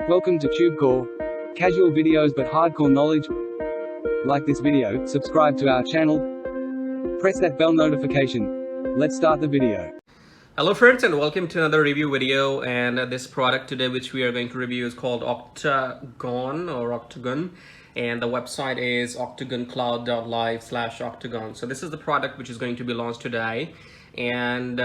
Welcome to TubeCore. Casual videos but hardcore knowledge. Like this video, subscribe to our channel, press that bell notification. Let's start the video. Hello friends, and welcome to another review video. And this product today which we are going to review is called Octagon, and the website is octagoncloud.live/octagon. So this is the product which is going to be launched today, and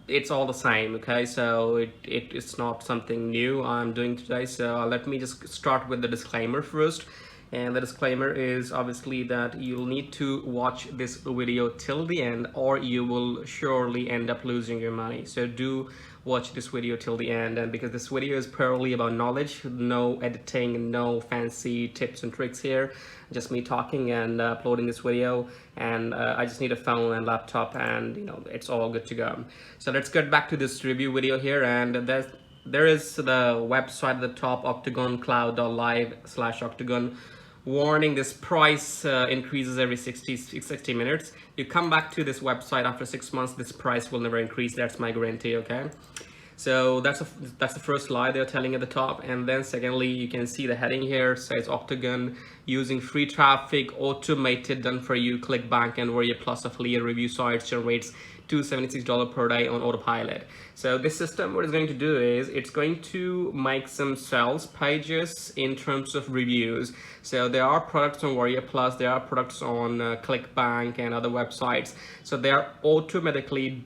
it's all the same. Okay, so it's not something new I'm doing today. So let me just start with the disclaimer first. And the disclaimer is obviously that you'll need to watch this video till the end, or you will surely end up losing your money. So do watch this video till the end, and because this video is purely about knowledge, no editing, no fancy tips and tricks here, just me talking and uploading this video. And I just need a phone and laptop, and it's all good to go. So let's get back to this review video here. And there is the website at the top, octagoncloud.live/octagon. Warning, this price increases every 60 minutes. You come back to this website after 6 months, this price will never increase. That's my guarantee. Okay, so that's the first lie they're telling at the top. And then secondly, you can see the heading here says Octagon using free traffic, automated, done for you, ClickBank and warriorplus affiliate review sites generates $276 per day on autopilot. So this system, what it's going to do is it's going to make some sales pages in terms of reviews. So there are products on warriorplus, there are products on ClickBank and other websites. So they are automatically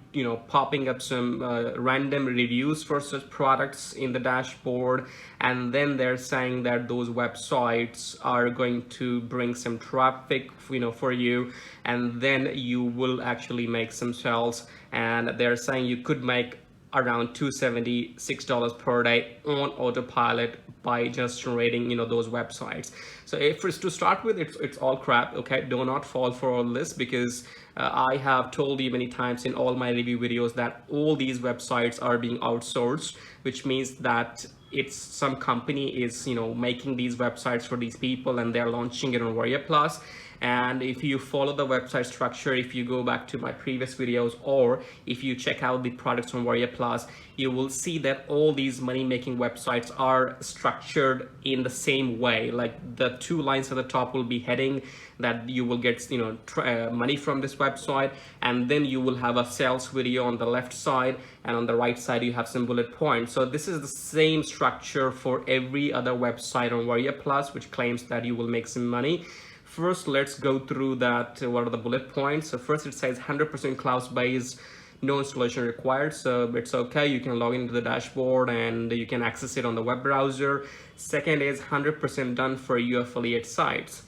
popping up some random reviews for such products in the dashboard, and then they're saying that those websites are going to bring some traffic for you, and then you will actually make some sales. And they're saying you could make around $276 per day on autopilot by just generating those websites. So if it's to start with, it's all crap. Okay, do not fall for all this, because I have told you many times in all my review videos that all these websites are being outsourced, which means that it's some company is making these websites for these people, and they're launching it on warriorplus. And if you follow the website structure, if you go back to my previous videos, or if you check out the products on warriorplus, you will see that all these money-making websites are structured in the same way. Like the two lines at the top will be heading that you will get money from this website, and then you will have a sales video on the left side, and on the right side you have some bullet points. So this is the same structure for every other website on warriorplus which claims that you will make some money. First, let's go through that. What are the bullet points? So first, it says 100% cloud-based, no installation required. So it's okay. You can log into the dashboard and you can access it on the web browser. Second is 100% done for you affiliate sites.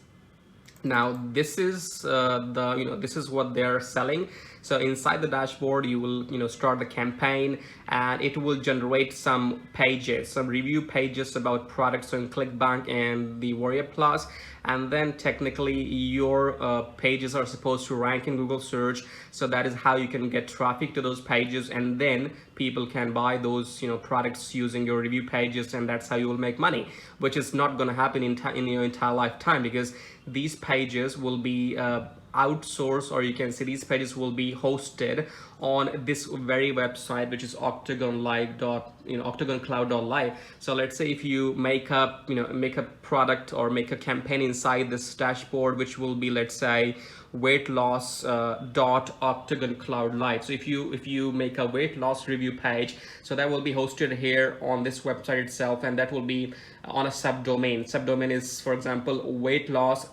Now this is this is what they're selling. So inside the dashboard, you will start the campaign, and it will generate some pages, some review pages about products on ClickBank and the warriorplus. And then technically your pages are supposed to rank in Google search. So that is how you can get traffic to those pages, and then people can buy those products using your review pages, and that's how you will make money, which is not going to happen in your entire lifetime, because these pages will be outsourced, or you can say these pages will be hosted on this very website, which is octagoncloud.live. So let's say if you make a product or make a campaign inside this dashboard, which will be, let's say, weight loss .octagon cloud live. So if you make a weight loss review page, so that will be hosted here on this website itself, and that will be on a subdomain. Subdomain is, for example, weight loss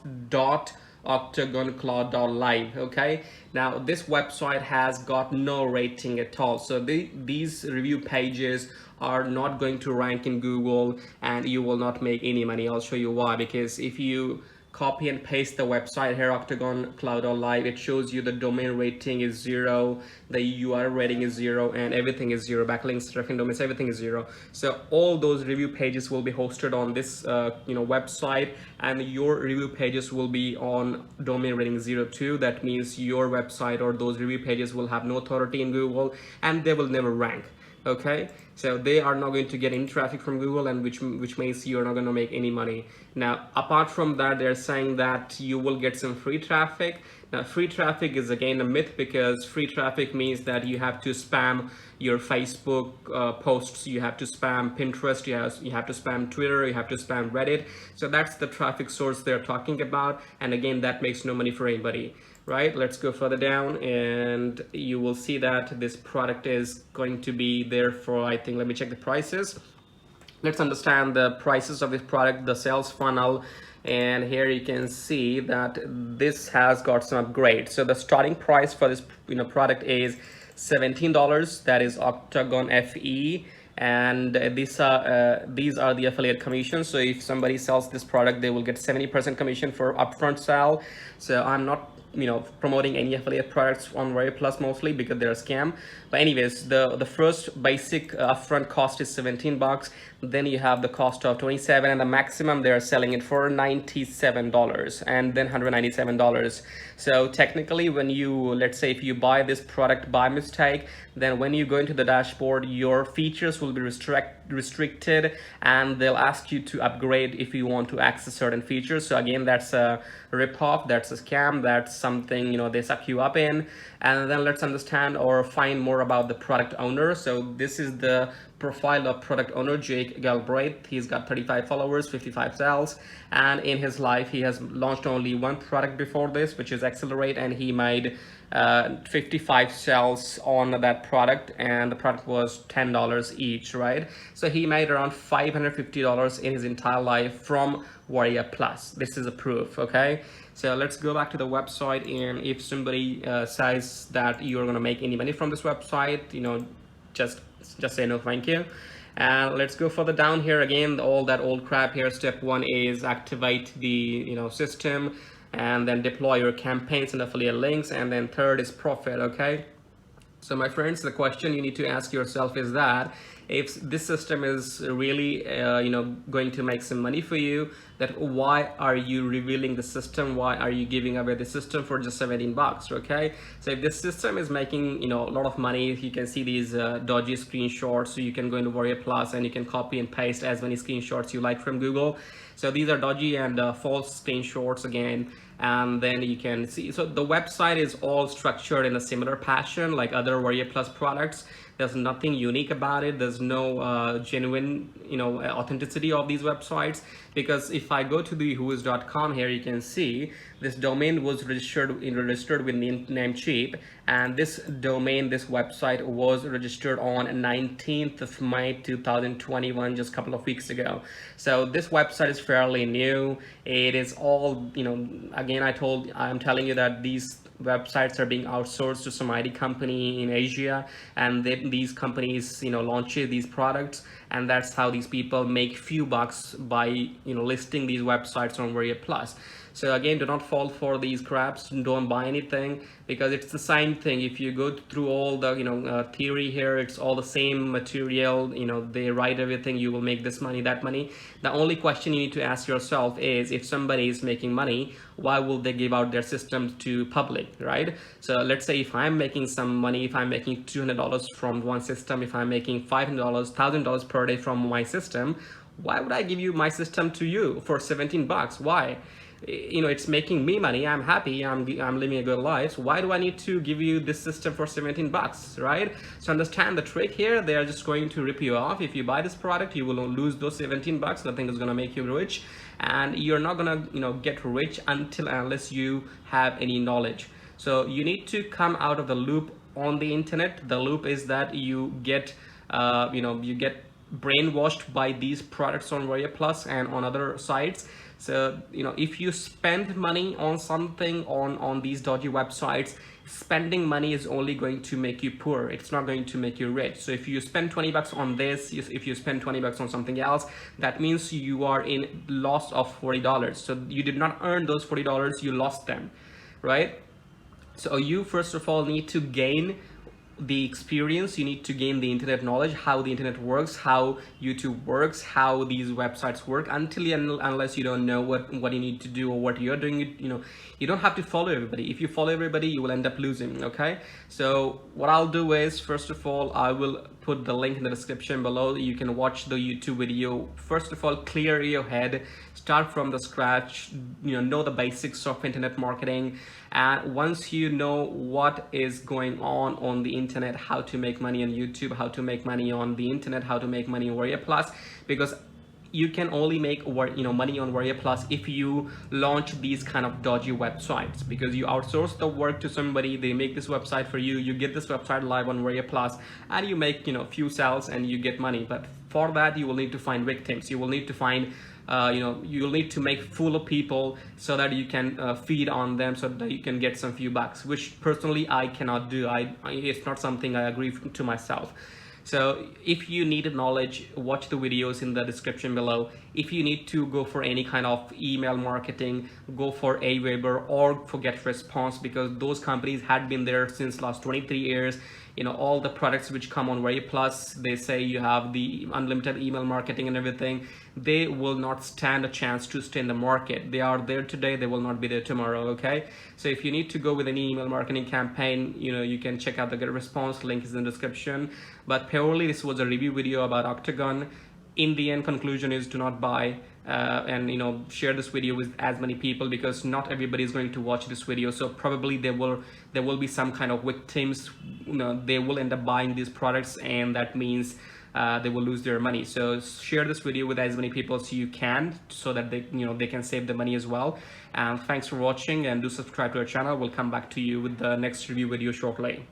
.octagoncloud.live. Okay, now this website has got no rating at all, so these review pages are not going to rank in Google, and you will not make any money. I'll show you why. Because if you copy and paste the website here, octagoncloud.live, it shows you the domain rating is 0, the URL rating is 0, and everything is 0. Backlinks, tracking domains, everything is 0. So all those review pages will be hosted on this website, and your review pages will be on domain rating 0.2. That means your website or those review pages will have no authority in Google, and they will never rank. Okay, so they are not going to get any traffic from Google, and which means you're not going to make any money. Now apart from that, they're saying that you will get some free traffic. Now free traffic is again a myth, because free traffic means that you have to spam your Facebook posts, you have to spam Pinterest, you have to spam Twitter, you have to spam Reddit. So that's the traffic source they're talking about, and again that makes no money for anybody. Right, let's go further down and you will see that this product is going to be there for, I think, let me check the prices. Let's understand the prices of this product, the sales funnel, and here you can see that this has got some upgrades. So the starting price for this product is $17. That is Octagon FE, and these are the affiliate commissions. So if somebody sells this product, they will get 70% commission for upfront sale. So I'm not promoting any affiliate products on WarriorPlus, mostly because they're a scam. But anyways, the first basic upfront cost is $17. Then you have the cost of $27, and the maximum they're selling it for $97, and then $197. So technically, when you, let's say if you buy this product by mistake, then when you go into the dashboard, your features will be restricted, and they'll ask you to upgrade if you want to access certain features. So again, that's a rip-off, that's a scam, that's something they suck you up in. And then let's understand or find more about the product owner. So this is the profile of product owner Jake Galbraith. He's got 35 followers, 55 sales, and in his life he has launched only one product before this, which is Accelerate, and he made 55 sales on that product, and the product was $10 each, right? So he made around $550 in his entire life from WarriorPlus. This is a proof. Okay, so let's go back to the website, and if somebody says that you're going to make any money from this website, just say no thank you. And let's go further down here. Again, all that old crap here. Step 1 is activate the system, and then deploy your campaigns and affiliate links, and then third is profit. Okay, so my friends, the question you need to ask yourself is that if this system is really going to make some money for you, that why are you revealing the system? Why are you giving away the system for just $17? Okay, so if this system is making a lot of money, you can see these dodgy screenshots. So you can go into WarriorPlus and you can copy and paste as many screenshots you like from Google. So these are dodgy and false screenshots again, and then you can see, so the website is all structured in a similar fashion like other WarriorPlus products. There's nothing unique about it. There's no genuine authenticity of these websites, because if I go to the whois.com, here you can see this domain was registered with Namecheap, and this domain, this website was registered on 19th of May 2021, just a couple of weeks ago. So this website is fairly new. It is all again, I'm telling you that these websites are being outsourced to some IT company in Asia, and these companies launch these products, and that's how these people make few bucks by listing these websites on WarriorPlus. So again, do not fall for these craps. Don't buy anything, because it's the same thing. If you go through all the theory here, it's all the same material. They write everything. You will make this money, that money. The only question you need to ask yourself is, if somebody is making money, why will they give out their systems to public, right? So let's say if I'm making some money, if I'm making $200 from one system, if I'm making $500, $1,000 per day from my system, why would I give you my system to you for $17? Why? It's making me money. I'm happy. I'm living a good life. So why do I need to give you this system for $17, right? So understand the trick here. They are just going to rip you off. If you buy this product, you will lose those $17. Nothing is going to make you rich, and you're not going to get rich unless you have any knowledge. So you need to come out of the loop on the internet. The loop is that you get you get brainwashed by these products on WarriorPlus and on other sites. So if you spend money on something on these dodgy websites, spending money is only going to make you poor. It's not going to make you rich. So if you spend $20 on this, if you spend $20 on something else, that means you are in loss of $40. So you did not earn those $40, you lost them, right? So you first of all need to gain the experience. You need to gain the internet knowledge, how the internet works, how YouTube works, how these websites work. Unless you don't know what you need to do or what you're doing, you don't have to follow everybody. If you follow everybody, you will end up losing. Okay, so what I'll do is, first of all, I will put the link in the description below. You can watch the YouTube video. First of all, clear your head, start from the scratch, know the basics of internet marketing. And once you know what is going on the internet, how to make money on YouTube, how to make money on the internet, how to make money on Warrior Plus, because you can only make money on Warrior Plus if you launch these kind of dodgy websites, because you outsource the work to somebody, they make this website for you, you get this website live on Warrior Plus, and you make few sales and you get money. But for that, you will need to find victims. You will need to find you'll need to make fool of people so that you can feed on them, so that you can get some few bucks, which personally I cannot do. It's not something I agree to myself. So if you need knowledge, watch the videos in the description below. If you need to go for any kind of email marketing, go for Aweber or for GetResponse, because those companies had been there since last 23 years. All the products which come on Warrior Plus, they say you have the unlimited email marketing and everything. They will not stand a chance to stay in the market. They are there today, they will not be there tomorrow, okay? So if you need to go with any email marketing campaign, you can check out the GetResponse, link is in the description. But purely this was a review video about Octagon. In the end, conclusion is do not buy, and share this video with as many people, because not everybody is going to watch this video. So probably there will be some kind of victims. They will end up buying these products, and that means they will lose their money. So share this video with as many people as you can, so that they can save the money as well. And thanks for watching, and do subscribe to our channel. We'll come back to you with the next review video shortly.